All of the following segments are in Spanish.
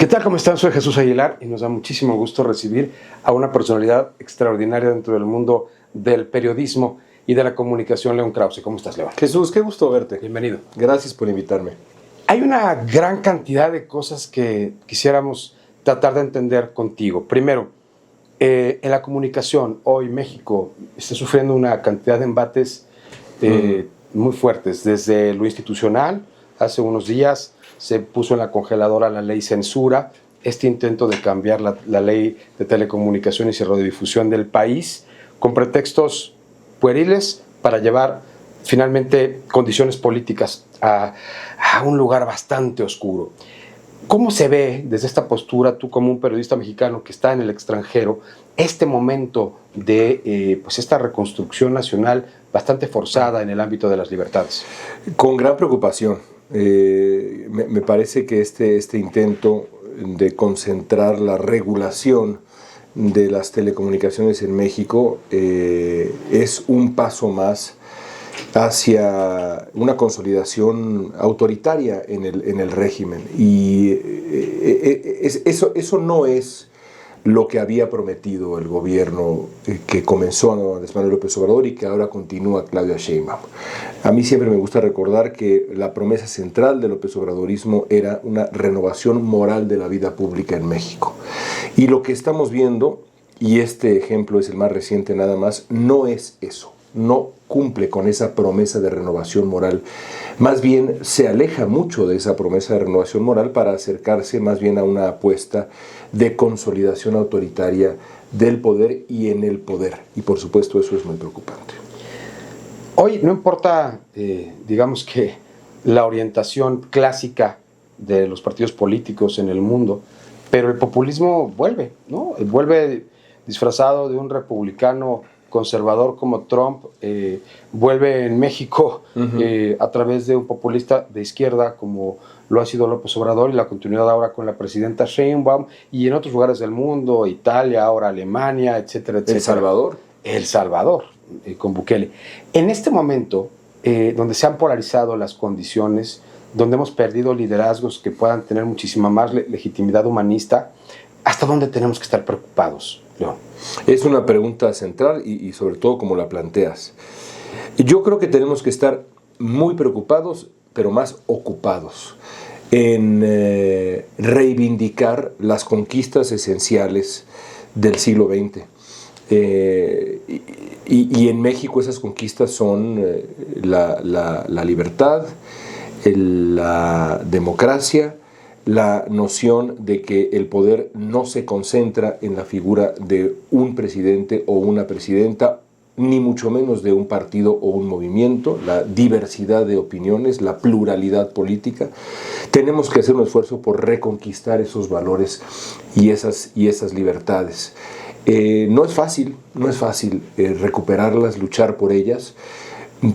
¿Qué tal? ¿Cómo están? Soy Jesús Aguilar y nos da muchísimo gusto recibir a una personalidad extraordinaria dentro del mundo del periodismo y de la comunicación, León Krause. ¿Cómo estás, León? Jesús, qué gusto verte. Bienvenido. Gracias por invitarme. Hay una gran cantidad de cosas que quisiéramos tratar de entender contigo. Primero, en la comunicación, hoy México está sufriendo una cantidad de embates muy fuertes, desde lo institucional. Hace unos días se puso en la congeladora la ley censura, este intento de cambiar la ley de telecomunicaciones y radiodifusión del país con pretextos pueriles para llevar finalmente condiciones políticas a un lugar bastante oscuro. ¿Cómo se ve desde esta postura, tú como un periodista mexicano que está en el extranjero, este momento de pues esta reconstrucción nacional bastante forzada en el ámbito de las libertades? Con gran preocupación. Me parece que este intento de concentrar la regulación de las telecomunicaciones en México es un paso más hacia una consolidación autoritaria en el régimen. Y eso no es lo que había prometido el gobierno que comenzó Andrés Manuel López Obrador y que ahora continúa Claudia Sheinbaum. A mí siempre me gusta recordar que la promesa central del López Obradorismo era una renovación moral de la vida pública en México. Y lo que estamos viendo, y este ejemplo es el más reciente nada más, no es eso. No cumple con esa promesa de renovación moral. Más bien se aleja mucho de esa promesa de renovación moral para acercarse más bien a una apuesta de consolidación autoritaria del poder y en el poder. Y por supuesto eso es muy preocupante. Hoy no importa, digamos que la orientación clásica de los partidos políticos en el mundo, pero el populismo vuelve, ¿no? Vuelve disfrazado de un republicano conservador como Trump, vuelve en México a través de un populista de izquierda como lo ha sido López Obrador, y la continuidad ahora con la presidenta Sheinbaum, y en otros lugares del mundo, Italia, ahora Alemania, etcétera, etcétera. El Salvador. El Salvador, con Bukele. En este momento, donde se han polarizado las condiciones, donde hemos perdido liderazgos que puedan tener muchísima más legitimidad humanista, ¿hasta dónde tenemos que estar preocupados, León? Es una pregunta central y sobre todo como la planteas. Yo creo que tenemos que estar muy preocupados, pero más ocupados en reivindicar las conquistas esenciales del siglo XX. Y en México esas conquistas son la libertad, la democracia, la noción de que el poder no se concentra en la figura de un presidente o una presidenta, ni mucho menos de un partido o un movimiento, la diversidad de opiniones, la pluralidad política. Tenemos que hacer un esfuerzo por reconquistar esos valores y esas libertades. No es fácil recuperarlas, luchar por ellas,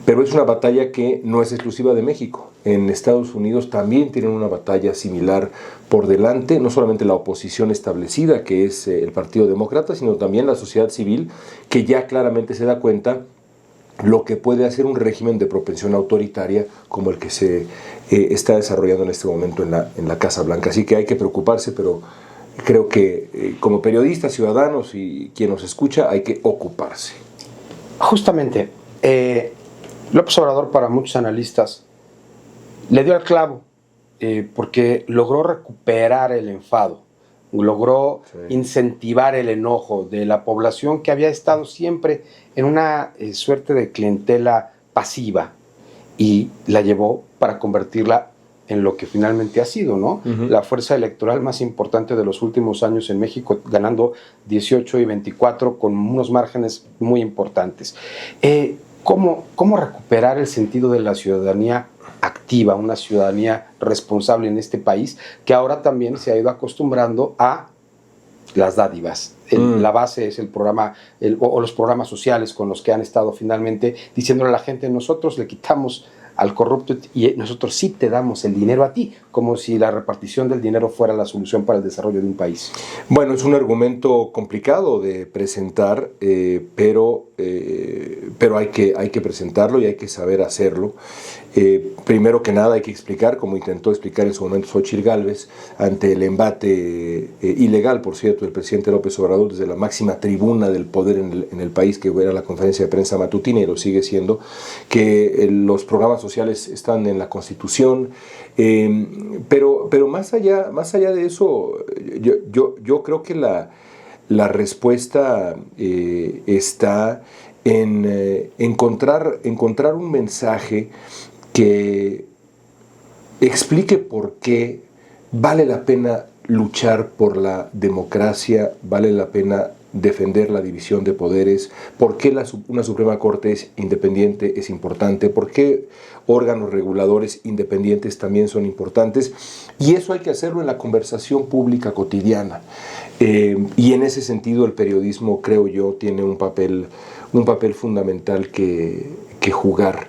pero es una batalla que no es exclusiva de México. En Estados Unidos también tienen una batalla similar por delante, no solamente la oposición establecida, que es el Partido Demócrata, sino también la sociedad civil, que ya claramente se da cuenta lo que puede hacer un régimen de propensión autoritaria como el que se está desarrollando en este momento en la Casa Blanca. Así que hay que preocuparse, pero creo que como periodistas, ciudadanos y quien nos escucha, hay que ocuparse. Justamente, López Obrador, para muchos analistas, le dio al clavo porque logró recuperar el enfado, logró incentivar el enojo de la población que había estado siempre en una suerte de clientela pasiva, y la llevó para convertirla en lo que finalmente ha sido, ¿no? La fuerza electoral más importante de los últimos años en México, ganando 18 y 24 con unos márgenes muy importantes. ¿Cómo recuperar el sentido de la ciudadanía activa, una ciudadanía responsable en este país, que ahora también se ha ido acostumbrando a las dádivas? La base es el programa, o los programas sociales con los que han estado finalmente diciéndole a la gente: nosotros le quitamos al corrupto y nosotros sí te damos el dinero a ti. como si la repartición del dinero fuera la solución para el desarrollo de un país. Bueno, es un argumento complicado de presentar, pero hay que presentarlo y hay que saber hacerlo. Primero que nada hay que explicar, como intentó explicar en su momento Xóchitl Gálvez, ante el embate ilegal, por cierto, del presidente López Obrador desde la máxima tribuna del poder en el país, que era la conferencia de prensa matutina, y lo sigue siendo, que los programas sociales están en la Constitución, pero más allá de eso, yo creo que la respuesta está en encontrar un mensaje que explique por qué vale la pena luchar por la democracia, vale la pena defender la división de poderes, por qué una Suprema Corte es independiente, es importante, por qué órganos reguladores independientes también son importantes, y eso hay que hacerlo en la conversación pública cotidiana. Y en ese sentido el periodismo, creo yo, tiene un papel fundamental que jugar.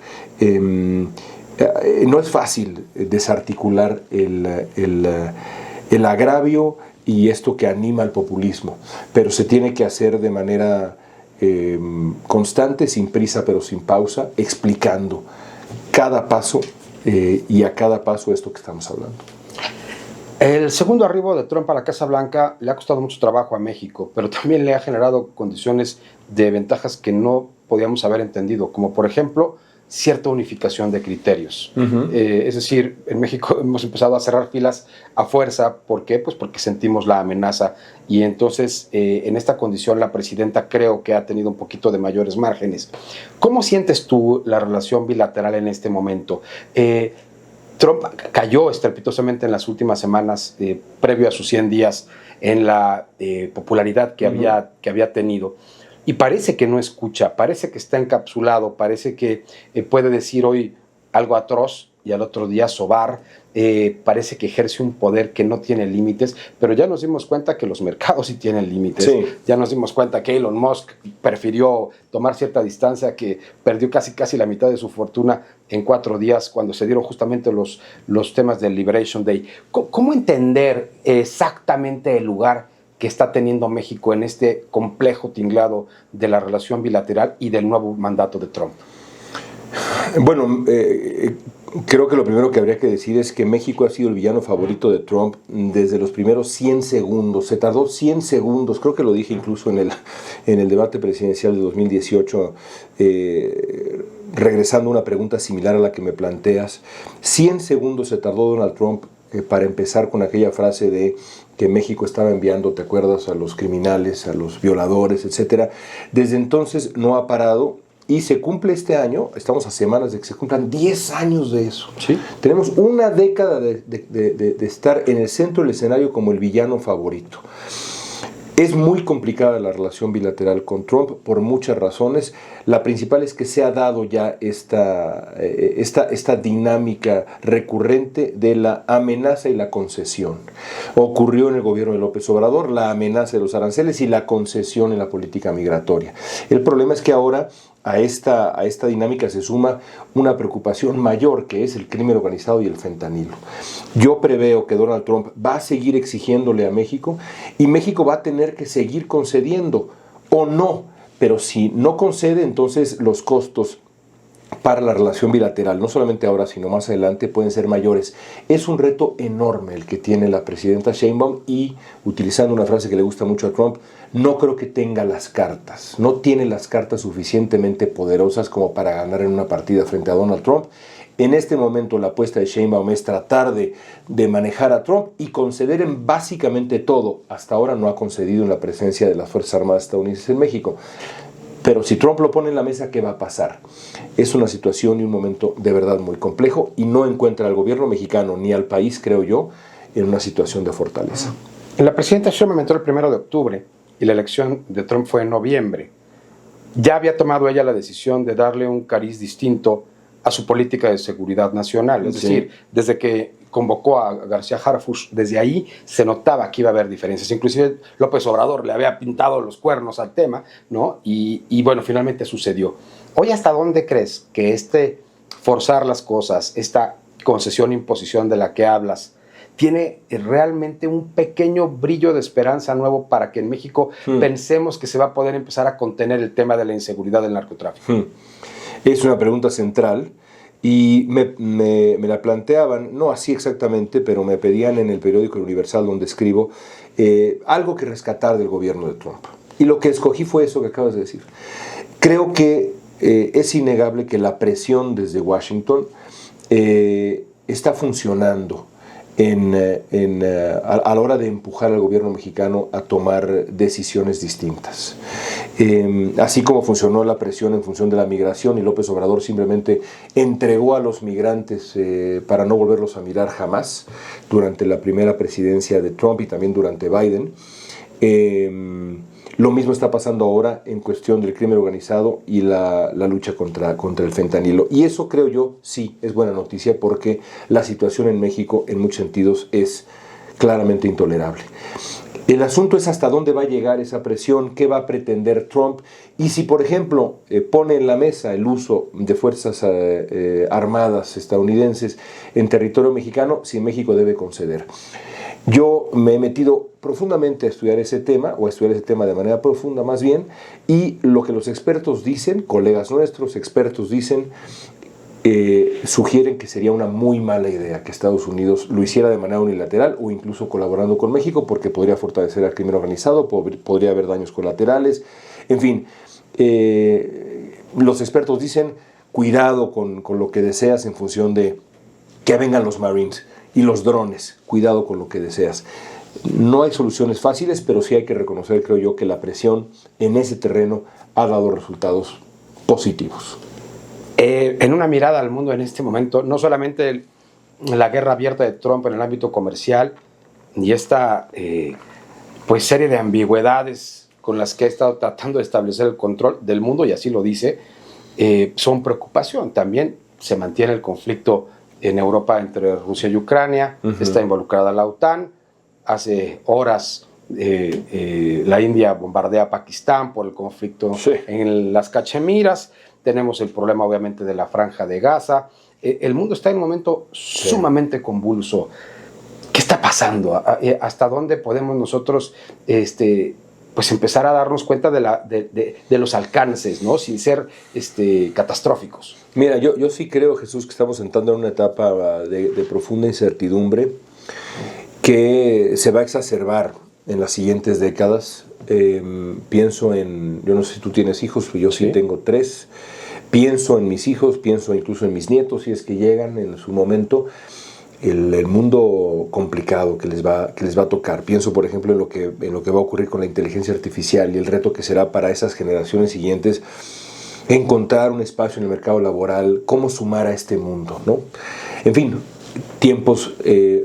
No es fácil desarticular el agravio y esto que anima al populismo, pero se tiene que hacer de manera constante, sin prisa pero sin pausa, explicando cada paso y a cada paso esto que estamos hablando. El segundo arribo de Trump a la Casa Blanca le ha costado mucho trabajo a México, pero también le ha generado condiciones de ventajas que no podíamos haber entendido, como por ejemplo cierta unificación de criterios. Es decir, en México hemos empezado a cerrar filas a fuerza. ¿Por qué? Pues porque sentimos la amenaza, y entonces en esta condición la presidenta creo que ha tenido un poquito de mayores márgenes. ¿Cómo sientes tú la relación bilateral en este momento? Trump cayó estrepitosamente en las últimas semanas, previo a sus 100 días, en la popularidad que había tenido. Y parece que no escucha, parece que está encapsulado, parece que puede decir hoy algo atroz y al otro día sobar, parece que ejerce un poder que no tiene límites, pero ya nos dimos cuenta que los mercados sí tienen límites. Sí. Ya nos dimos cuenta que Elon Musk prefirió tomar cierta distancia, que perdió casi la mitad de su fortuna en 4 días cuando se dieron justamente los temas del Liberation Day. ¿Cómo entender exactamente el lugar que está teniendo México en este complejo tinglado de la relación bilateral y del nuevo mandato de Trump? Bueno, creo que lo primero que habría que decir es que México ha sido el villano favorito de Trump desde los primeros 100 segundos. Se tardó 100 segundos, creo que lo dije incluso en el debate presidencial de 2018, regresando a una pregunta similar a la que me planteas. 100 segundos se tardó Donald Trump para empezar con aquella frase de que México estaba enviando, ¿te acuerdas?, a los criminales, a los violadores, etcétera. Desde entonces no ha parado y se cumple este año, estamos a semanas de que se cumplan 10 años de eso. ¿Sí? Tenemos una década de estar en el centro del escenario como el villano favorito. Es muy complicada la relación bilateral con Trump por muchas razones. La principal es que se ha dado ya esta dinámica recurrente de la amenaza y la concesión. Ocurrió en el gobierno de López Obrador la amenaza de los aranceles y la concesión en la política migratoria. El problema es que ahora a esta dinámica se suma una preocupación mayor, que es el crimen organizado y el fentanilo. Yo preveo que Donald Trump va a seguir exigiéndole a México y México va a tener que seguir concediendo o no, pero si no concede, entonces los costos para la relación bilateral, no solamente ahora, sino más adelante, pueden ser mayores. Es un reto enorme el que tiene la presidenta Sheinbaum y, utilizando una frase que le gusta mucho a Trump, no creo que tenga las cartas, no tiene las cartas suficientemente poderosas como para ganar en una partida frente a Donald Trump. En este momento la apuesta de Sheinbaum es tratar de manejar a Trump y conceder en básicamente todo. Hasta ahora no ha concedido en la presencia de las Fuerzas Armadas estadounidenses en México. Pero si Trump lo pone en la mesa, ¿qué va a pasar? Es una situación y un momento de verdad muy complejo y no encuentra al gobierno mexicano ni al país, creo yo, en una situación de fortaleza. La presidenta Sheinbaum entró el 1 de octubre y la elección de Trump fue en noviembre. Ya había tomado ella la decisión de darle un cariz distinto a su política de seguridad nacional. Es decir, desde que convocó a García Harfuch, desde ahí se notaba que iba a haber diferencias. Inclusive López Obrador le había pintado los cuernos al tema, ¿no? Y bueno, finalmente sucedió. Hoy, ¿hasta dónde crees que forzar las cosas, esta concesión, imposición de la que hablas, tiene realmente un pequeño brillo de esperanza nuevo para que en México pensemos que se va a poder empezar a contener el tema de la inseguridad del narcotráfico? Es una pregunta central y me la planteaban, no así exactamente, pero me pedían en el periódico El Universal, donde escribo, algo que rescatar del gobierno de Trump. Y lo que escogí fue eso que acabas de decir. Creo que es innegable que la presión desde Washington está funcionando a la hora de empujar al gobierno mexicano a tomar decisiones distintas. Así como funcionó la presión en función de la migración y López Obrador simplemente entregó a los migrantes para no volverlos a mirar jamás durante la primera presidencia de Trump y también durante Biden. Lo mismo está pasando ahora en cuestión del crimen organizado y la lucha contra el fentanilo. Y eso, creo yo, sí es buena noticia, porque la situación en México en muchos sentidos es claramente intolerable. El asunto es hasta dónde va a llegar esa presión, qué va a pretender Trump, y si, por ejemplo, pone en la mesa el uso de fuerzas armadas estadounidenses en territorio mexicano, si México debe conceder. Yo me he metido profundamente a estudiar ese tema, o a estudiar ese tema de manera profunda más bien, y lo que los expertos dicen, colegas nuestros expertos dicen, sugieren que sería una muy mala idea que Estados Unidos lo hiciera de manera unilateral o incluso colaborando con México, porque podría fortalecer al crimen organizado, podría haber daños colaterales, en fin. Los expertos dicen, cuidado con lo que deseas en función de que vengan los Marines y los drones, cuidado con lo que deseas. No hay soluciones fáciles, pero sí hay que reconocer, creo yo, que la presión en ese terreno ha dado resultados positivos. En una mirada al mundo en este momento, no solamente la guerra abierta de Trump en el ámbito comercial y esta pues serie de ambigüedades con las que ha estado tratando de establecer el control del mundo, y así lo dice, son preocupación. También se mantiene el conflicto en Europa entre Rusia y Ucrania, está involucrada la OTAN. Hace horas la India bombardea a Pakistán por el conflicto en las Cachemiras. Tenemos el problema, obviamente, de la Franja de Gaza. El mundo está en un momento sumamente convulso. ¿Qué está pasando? ¿Hasta dónde podemos nosotros pues empezar a darnos cuenta de los alcances, ¿no? Sin ser catastróficos? Mira, yo sí creo, Jesús, que estamos entrando en una etapa de profunda incertidumbre que se va a exacerbar en las siguientes décadas. Pienso yo no sé si tú tienes hijos, pero yo sí tengo 3. Pienso en mis hijos, pienso incluso en mis nietos, si es que llegan en su momento, el mundo complicado que les va a tocar. Pienso, por ejemplo, en lo que va a ocurrir con la inteligencia artificial y el reto que será para esas generaciones siguientes encontrar un espacio en el mercado laboral, cómo sumar a este mundo, ¿no? En fin, tiempos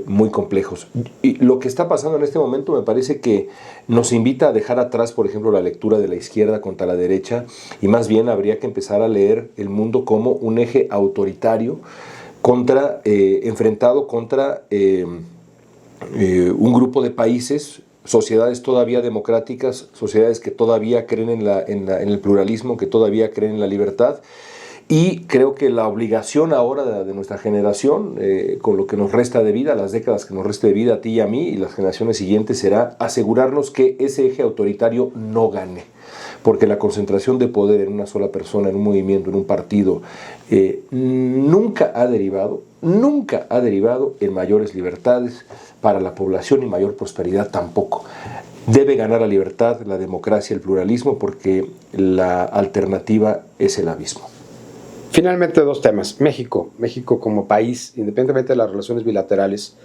muy complejos. Y lo que está pasando en este momento me parece que nos invita a dejar atrás, por ejemplo, la lectura de la izquierda contra la derecha, y más bien habría que empezar a leer el mundo como un eje autoritario enfrentado contra un grupo de países, sociedades todavía democráticas, sociedades que todavía creen en el pluralismo, que todavía creen en la libertad. Y creo que la obligación ahora de nuestra generación, con lo que nos resta de vida, las décadas que nos resta de vida a ti y a mí y las generaciones siguientes, será asegurarnos que ese eje autoritario no gane. Porque la concentración de poder en una sola persona, en un movimiento, en un partido, nunca ha derivado en mayores libertades para la población y mayor prosperidad tampoco. Debe ganar la libertad, la democracia, el pluralismo, porque la alternativa es el abismo. Finalmente, 2 temas. México como país, independientemente de las relaciones bilaterales,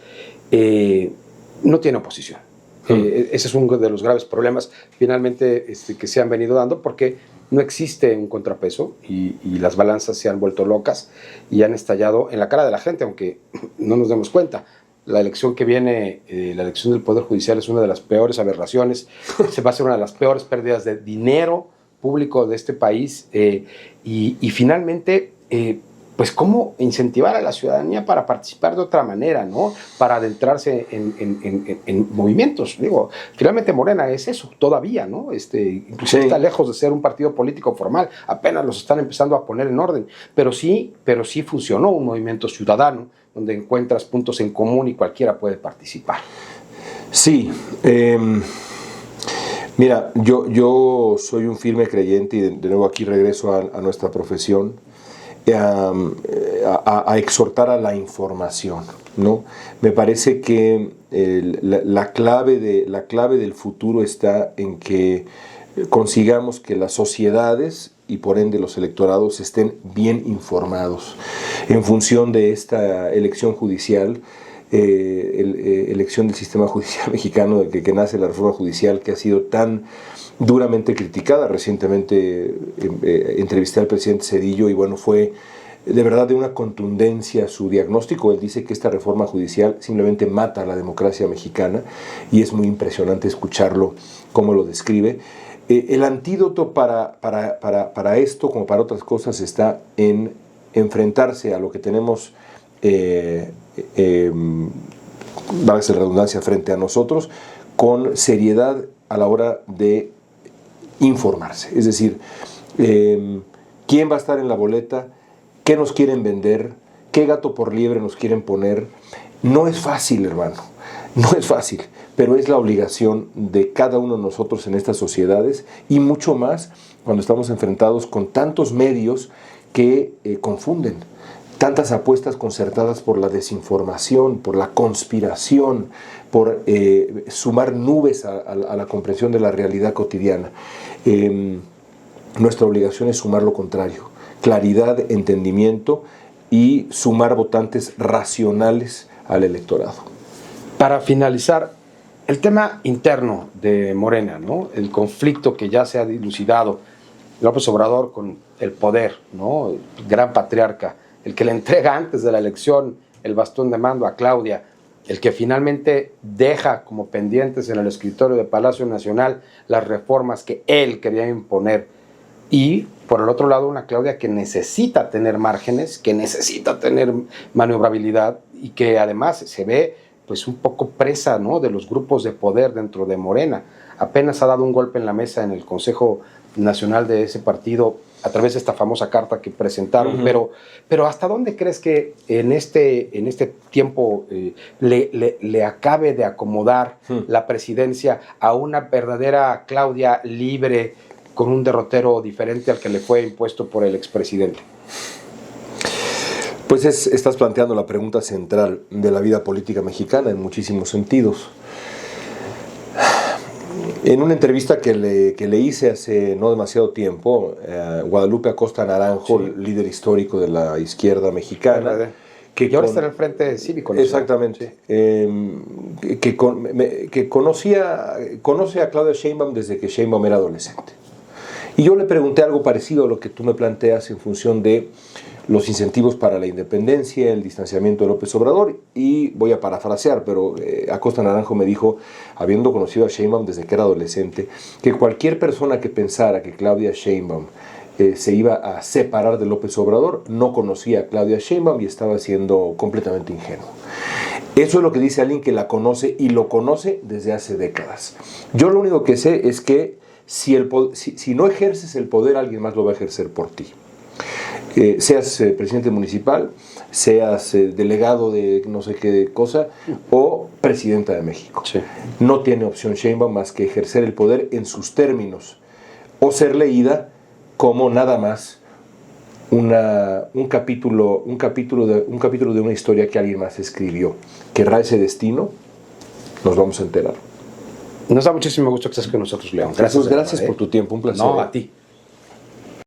no tiene oposición. Ese es uno de los graves problemas finalmente que se han venido dando, porque no existe un contrapeso y las balanzas se han vuelto locas y han estallado en la cara de la gente, aunque no nos demos cuenta. La elección que viene, la elección del Poder Judicial, es una de las peores aberraciones. Se va a hacer una de las peores pérdidas de dinero público de este país, y finalmente pues cómo incentivar a la ciudadanía para participar de otra manera, ¿no? Para adentrarse en movimientos. Digo, finalmente Morena es eso, todavía, ¿no? Inclusive está lejos de ser un partido político formal, apenas los están empezando a poner en orden, pero sí funcionó un movimiento ciudadano donde encuentras puntos en común y cualquiera puede participar. Sí, mira, yo soy un firme creyente y de nuevo aquí regreso a nuestra profesión, a exhortar a la información, ¿no? Me parece que la clave del futuro está en que consigamos que las sociedades y por ende los electorados estén bien informados en función de esta elección judicial, elección del sistema judicial mexicano, de que nace la reforma judicial, que ha sido tan duramente criticada. Recientemente entrevisté al presidente Zedillo y bueno, fue de verdad de una contundencia su diagnóstico. Él dice que esta reforma judicial simplemente mata a la democracia mexicana y es muy impresionante escucharlo cómo lo describe. El antídoto para esto, como para otras cosas, está en enfrentarse a lo que tenemos, valga la redundancia, frente a nosotros, con seriedad a la hora de informarse. Es decir, quién va a estar en la boleta, qué nos quieren vender, qué gato por liebre nos quieren poner. No es fácil, hermano, no es fácil, pero es la obligación de cada uno de nosotros en estas sociedades y mucho más cuando estamos enfrentados con tantos medios que confunden, tantas apuestas concertadas por la desinformación, por la conspiración, por sumar nubes a la comprensión de la realidad cotidiana. Nuestra obligación es sumar lo contrario, claridad, entendimiento y sumar votantes racionales al electorado. Para finalizar, el tema interno de Morena, ¿no? El conflicto que ya se ha dilucidado, López Obrador con el poder, ¿no? El gran patriarca, el que le entrega antes de la elección el bastón de mando a Claudia, el que finalmente deja como pendientes en el escritorio de Palacio Nacional las reformas que él quería imponer. Y por el otro lado, una Claudia que necesita tener márgenes, que necesita tener maniobrabilidad y que además se ve pues un poco presa, ¿no?, de los grupos de poder dentro de Morena. Apenas ha dado un golpe en la mesa en el Consejo Nacional de ese partido a través de esta famosa carta que presentaron, pero ¿hasta dónde crees que en este tiempo le acabe de acomodar la presidencia a una verdadera Claudia libre, con un derrotero diferente al que le fue impuesto por el expresidente? Pues estás planteando la pregunta central de la vida política mexicana en muchísimos sentidos. En una entrevista que le hice hace no demasiado tiempo, Guadalupe Acosta Naranjo, sí, líder histórico de la izquierda mexicana, que ahora está en el Frente Cívico, ¿no? Exactamente. Sí. Que conoce a Claudia Sheinbaum desde que Sheinbaum era adolescente. Y yo le pregunté algo parecido a lo que tú me planteas en función de los incentivos para la independencia, el distanciamiento de López Obrador, y voy a parafrasear, pero Acosta Naranjo me dijo, habiendo conocido a Sheinbaum desde que era adolescente, que cualquier persona que pensara que Claudia Sheinbaum se iba a separar de López Obrador no conocía a Claudia Sheinbaum y estaba siendo completamente ingenuo. Eso es lo que dice alguien que la conoce y lo conoce desde hace décadas. Yo lo único que sé es que si no ejerces el poder, alguien más lo va a ejercer por ti. Seas presidente municipal, seas delegado de no sé qué cosa o presidenta de México. Sí. No tiene opción Sheinbaum más que ejercer el poder en sus términos o ser leída como nada más un capítulo de una historia que alguien más escribió. ¿Querrá ese destino? Nos vamos a enterar. Nos da muchísimo gusto que estés con nosotros, León. Gracias por tu tiempo, un placer. No, a ti.